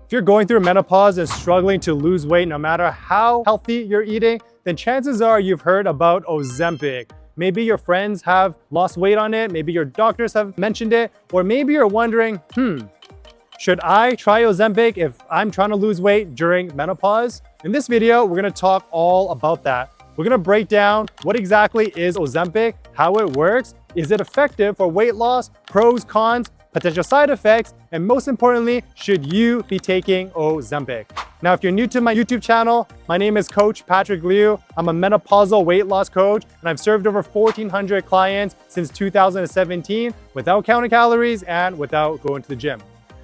If you're going through menopause and struggling to lose weight no matter how healthy you're eating, then chances are you've heard about Ozempic. Maybe your friends have lost weight on it, maybe your doctors have mentioned it, or maybe you're wondering, should I try Ozempic if I'm trying to lose weight during menopause? In this video, we're gonna talk all about that. We're gonna break down what exactly is Ozempic, how it works, is it effective for weight loss, pros, cons, potential side effects, and most importantly, should you be taking Ozempic? Now, if you're new to my YouTube channel, my name is Coach Patrick Liu. I'm a menopausal weight loss coach, and I've served over 1,400 clients since 2017 without counting calories and without going to the gym.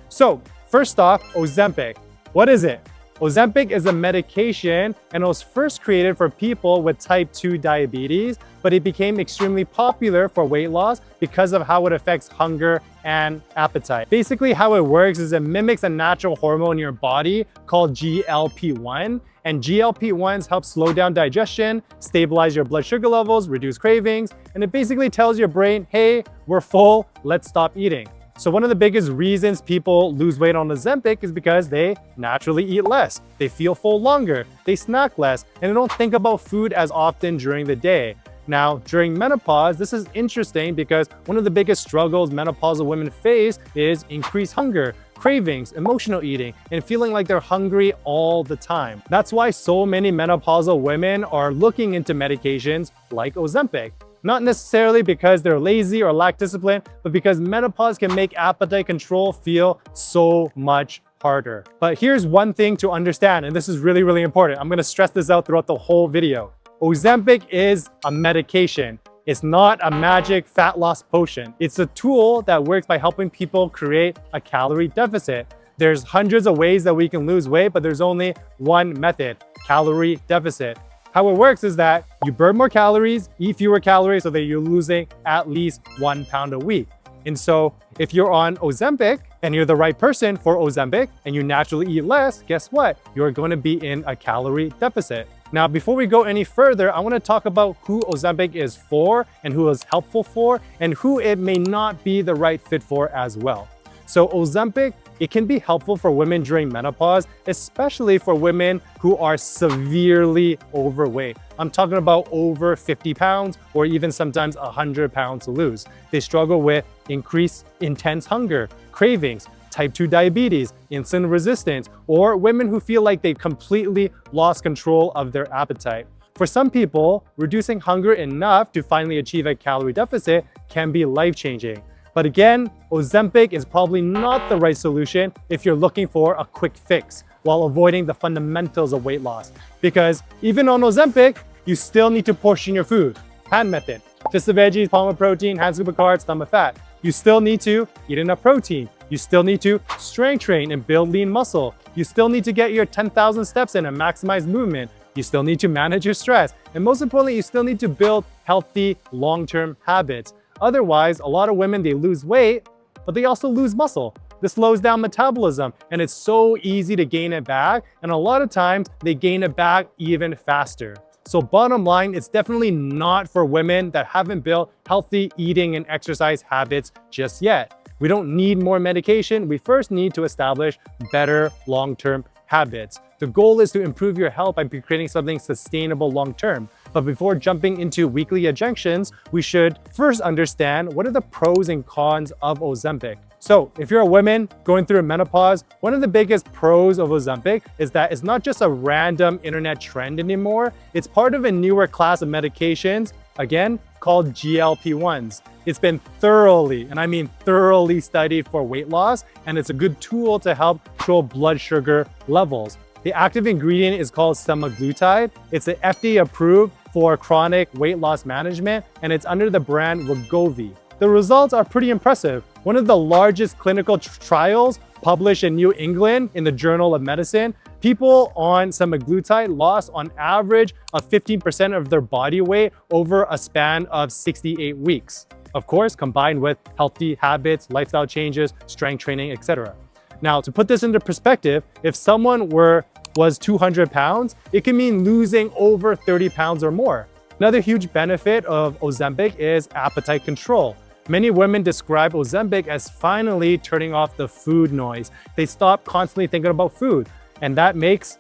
So, first off, Ozempic. What is it? Ozempic is a medication and it was first created for people with type 2 diabetes, but it became extremely popular for weight loss because of how it affects hunger and appetite. Basically, how it works is it mimics a natural hormone in your body called GLP-1, and GLP-1s help slow down digestion, stabilize your blood sugar levels, reduce cravings, and it basically tells your brain, hey, we're full, let's stop eating. So one of the biggest reasons people lose weight on Ozempic is because they naturally eat less, they feel full longer, they snack less, and they don't think about food as often during the day. Now, during menopause, this is interesting because one of the biggest struggles menopausal women face is increased hunger, cravings, emotional eating, and feeling like they're hungry all the time. That's why so many menopausal women are looking into medications like Ozempic. Not necessarily because they're lazy or lack discipline, but because menopause can make appetite control feel so much harder. But here's one thing to understand, and this is really, really important. I'm gonna stress this out throughout the whole video. Ozempic is a medication. It's not a magic fat loss potion. It's a tool that works by helping people create a calorie deficit. There's hundreds of ways that we can lose weight, but there's only one method, calorie deficit. How it works is that you burn more calories, eat fewer calories so that you're losing at least 1 pound a week. And so if you're on Ozempic and you're the right person for Ozempic and you naturally eat less, guess what? You're going to be in a calorie deficit. Now, before we go any further, I want to talk about who Ozempic is for and who it's helpful for and who it may not be the right fit for as well. So Ozempic, it can be helpful for women during menopause, especially for women who are severely overweight. I'm talking about over 50 pounds or even sometimes 100 pounds to lose. They struggle with increased intense hunger, cravings, type 2 diabetes, insulin resistance, or women who feel like they've completely lost control of their appetite. For some people, reducing hunger enough to finally achieve a calorie deficit can be life-changing. But again, Ozempic is probably not the right solution if you're looking for a quick fix while avoiding the fundamentals of weight loss. Because even on Ozempic, you still need to portion your food. Pan method, fist of veggies, palm of protein, hand scoop of carbs, thumb of fat. You still need to eat enough protein. You still need to strength train and build lean muscle. You still need to get your 10,000 steps in and maximize movement. You still need to manage your stress. And most importantly, you still need to build healthy long-term habits. Otherwise, a lot of women, they lose weight, but they also lose muscle. This slows down metabolism, and it's so easy to gain it back. And a lot of times, they gain it back even faster. So bottom line, it's definitely not for women that haven't built healthy eating and exercise habits just yet. We don't need more medication. We first need to establish better long-term habits. The goal is to improve your health by creating something sustainable long-term. But before jumping into weekly injections, we should first understand what are the pros and cons of Ozempic. So if you're a woman going through menopause, one of the biggest pros of Ozempic is that it's not just a random internet trend anymore. It's part of a newer class of medications, again, called GLP-1s. It's been thoroughly, and I mean thoroughly studied for weight loss, and it's a good tool to help control blood sugar levels. The active ingredient is called semaglutide. It's an FDA approved for chronic weight loss management, and it's under the brand Wegovy. The results are pretty impressive. One of the largest clinical trials published in New England in the Journal of Medicine, people on semaglutide lost on average of 15% of their body weight over a span of 68 weeks. Of course, combined with healthy habits, lifestyle changes, strength training, etc. Now, to put this into perspective, if someone was 200 pounds, it can mean losing over 30 pounds or more. Another huge benefit of Ozempic is appetite control. Many women describe Ozempic as finally turning off the food noise. They stop constantly thinking about food, and that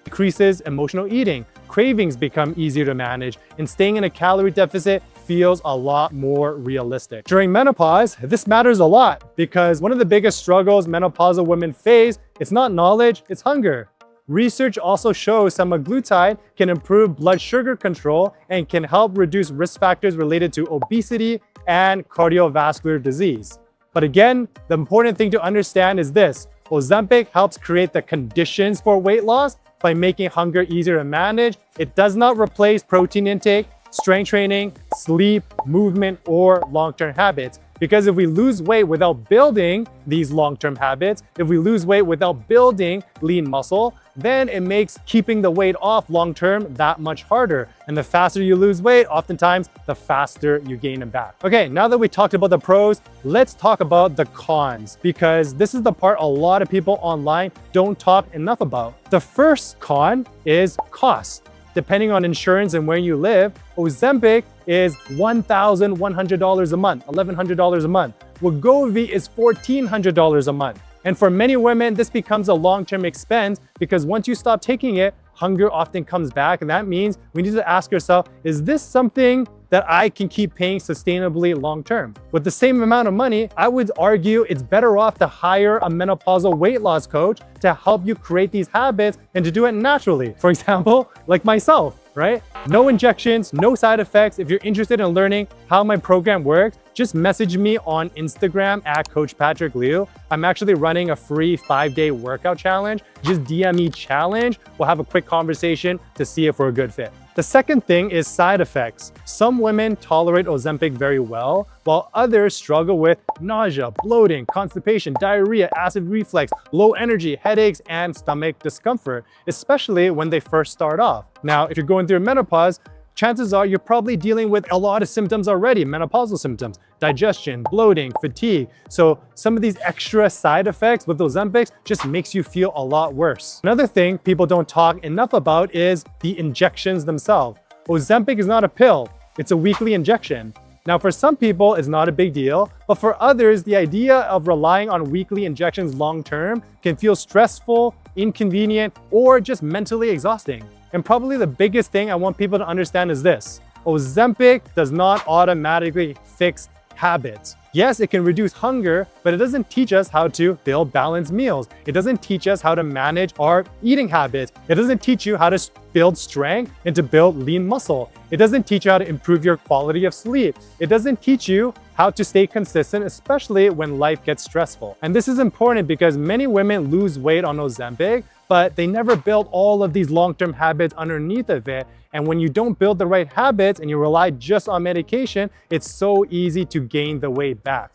decreases emotional eating. Cravings become easier to manage, and staying in a calorie deficit feels a lot more realistic. During menopause, this matters a lot because one of the biggest struggles menopausal women face, it's not knowledge, it's hunger. Research also shows semaglutide can improve blood sugar control and can help reduce risk factors related to obesity and cardiovascular disease. But again, the important thing to understand is this: Ozempic helps create the conditions for weight loss by making hunger easier to manage. It does not replace protein intake, strength training, sleep, movement, or long-term habits. Because if we lose weight without building these long-term habits, if we lose weight without building lean muscle, then it makes keeping the weight off long-term that much harder. And the faster you lose weight, oftentimes the faster you gain it back. Okay, now that we talked about the pros, let's talk about the cons, because this is the part a lot of people online don't talk enough about. The first con is cost. Depending on insurance and where you live, Ozempic is $1,100 a month, $1,100 a month. Wegovy is $1,400 a month. And for many women, this becomes a long-term expense because once you stop taking it, hunger often comes back. And that means we need to ask yourself, is this something that I can keep paying sustainably long-term? With the same amount of money, I would argue it's better off to hire a menopausal weight loss coach to help you create these habits and to do it naturally. For example, like myself, right? No injections, no side effects. If you're interested in learning how my program works, just message me on Instagram at Coach Patrick Liu. I'm actually running a free 5-day workout challenge. Just DM me challenge. We'll have a quick conversation to see if we're a good fit. The second thing is side effects. Some women tolerate Ozempic very well, while others struggle with nausea, bloating, constipation, diarrhea, acid reflux, low energy, headaches, and stomach discomfort, especially when they first start off. Now, if you're going through menopause, chances are you're probably dealing with a lot of symptoms already, menopausal symptoms, digestion, bloating, fatigue. So some of these extra side effects with Ozempic just makes you feel a lot worse. Another thing people don't talk enough about is the injections themselves. Ozempic is not a pill, it's a weekly injection. Now, for some people, it's not a big deal, but for others, the idea of relying on weekly injections long-term can feel stressful, inconvenient, or just mentally exhausting. And probably the biggest thing I want people to understand is this: Ozempic does not automatically fix habits. Yes, it can reduce hunger, but it doesn't teach us how to build balanced meals. It doesn't teach us how to manage our eating habits. It doesn't teach you how to build strength and to build lean muscle. It doesn't teach you how to improve your quality of sleep. It doesn't teach you how to stay consistent, especially when life gets stressful. And this is important because many women lose weight on Ozempic, but they never build all of these long-term habits underneath of it. And when you don't build the right habits and you rely just on medication, it's so easy to gain the weight back.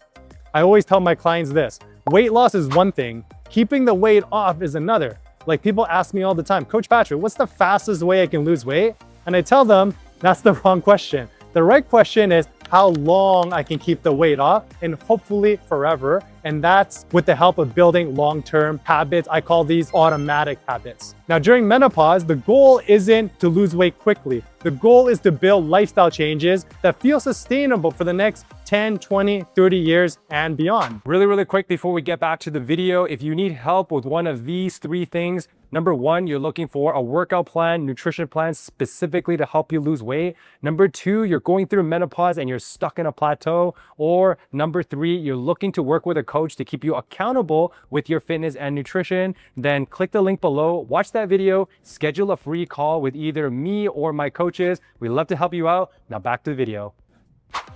I always tell my clients this: weight loss is one thing, keeping the weight off is another. Like, people ask me all the time, Coach Patrick, what's the fastest way I can lose weight? And I tell them, that's the wrong question. The right question is how long I can keep the weight off, and hopefully forever. And that's with the help of building long-term habits. I call these automatic habits. Now, during menopause, the goal isn't to lose weight quickly. The goal is to build lifestyle changes that feel sustainable for the next 10, 20, 30 years and beyond. Really quick before we get back to the video, if you need help with one of these 3 things, number 1, you're looking for a workout plan, nutrition plan specifically to help you lose weight. Number 2, you're going through menopause and you're stuck in a plateau. Or number 3, you're looking to work with a coach to keep you accountable with your fitness and nutrition, then click the link below, watch that video, schedule a free call with either me or my coaches. We love to help you out. Now back to the video.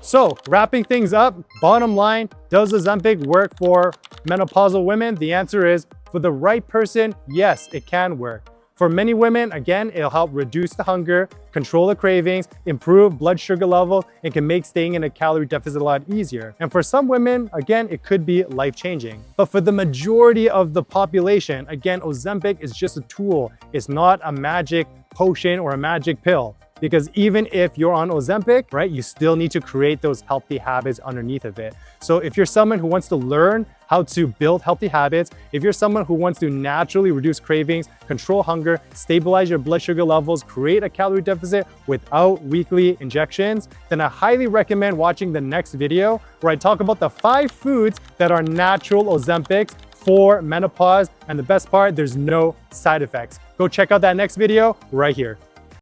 So, wrapping things up, bottom line, does Ozempic work for menopausal women? The answer is, for the right person, yes, it can work. For many women, again, it'll help reduce the hunger, control the cravings, improve blood sugar level, and can make staying in a calorie deficit a lot easier. And for some women, again, it could be life-changing. But for the majority of the population, again, Ozempic is just a tool. It's not a magic potion or a magic pill. because even if you're on Ozempic, right, you still need to create those healthy habits underneath of it. So if you're someone who wants to learn how to build healthy habits, if you're someone who wants to naturally reduce cravings, control hunger, stabilize your blood sugar levels, create a calorie deficit without weekly injections, then I highly recommend watching the next video where I talk about the 5 foods that are natural Ozempics for menopause. And the best part, there's no side effects. Go check out that next video right here.